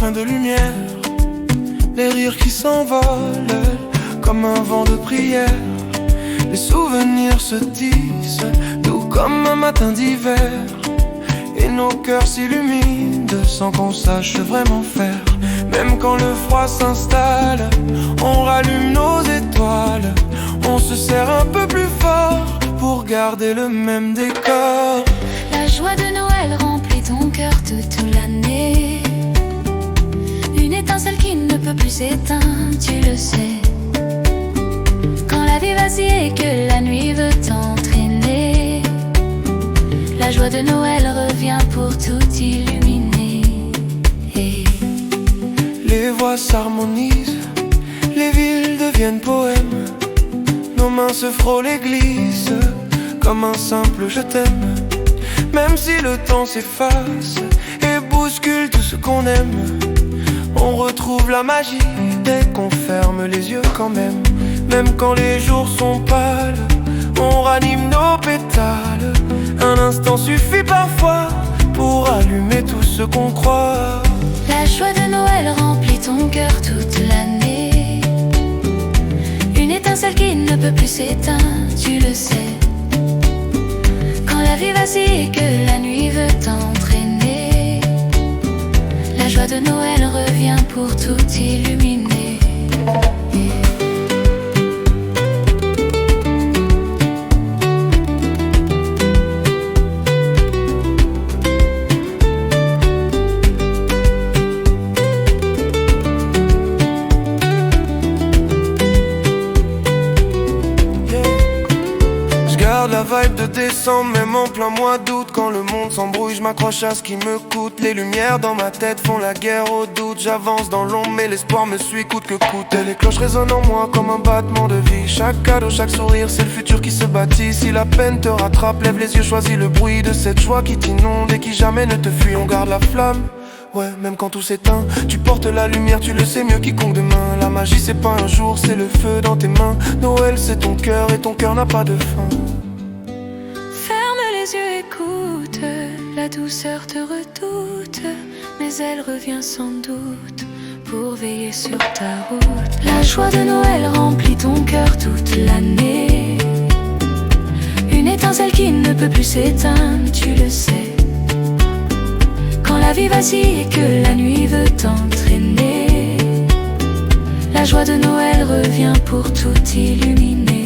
plein de lumière, les rires qui s'envolent comme un vent de prière. Les souvenirs se tissent, doux comme un matin d'hiver, et nos cœurs s'illuminent sans qu'on sache vraiment faire. Même quand le froid s'installe, on rallume nos étoiles, on se serre un peu plus fort pour garder le même décor. La joie de Noël remplit ton cœur toute l'année, une étincelle qui ne peut plus s'éteindre, tu le sais. Quand la vie vacille et que la nuit veut t'entraîner, la joie de Noël revient pour tout illuminer. Les voix s'harmonisent, les villes deviennent poèmes, nos mains se frôlent et glissent comme un simple je t'aime. Même si le temps s'efface et bouscule tout ce qu'on aime, on retrouve la magie dès qu'on ferme les yeux quand même. Même quand les jours sont pâles, on ranime nos pétales. Un instant suffit parfois pour allumer tout ce qu'on croit. La joie de Noël remplit ton cœur toute l'année, une étincelle qui ne peut plus s'éteindre, tu le sais. Quand la vie vacille et que la nuit veut t'entraîner, la joie de Noël revient pour tout illuminer. La vibe de décembre, même en plein mois d'août. Quand le monde s'embrouille, je m'accroche à ce qui me coûte. Les lumières dans ma tête font la guerre au doute. J'avance dans l'ombre mais l'espoir me suit coûte que coûte. Et les cloches résonnent en moi comme un battement de vie. Chaque cadeau, chaque sourire, c'est le futur qui se bâtit. Si la peine te rattrape, lève les yeux, choisis le bruit de cette joie qui t'inonde et qui jamais ne te fuit. On garde la flamme, ouais, même quand tout s'éteint. Tu portes la lumière, tu le sais mieux quiconque demain. La magie c'est pas un jour, c'est le feu dans tes mains. Noël c'est ton cœur et ton cœur n'a pas de fin. Les yeux écoutent, la douceur te redoute, mais elle revient sans doute pour veiller sur ta route. La joie de Noël remplit ton cœur toute l'année, une étincelle qui ne peut plus s'éteindre, tu le sais. Quand la vie vacille et que la nuit veut t'entraîner, la joie de Noël revient pour tout illuminer.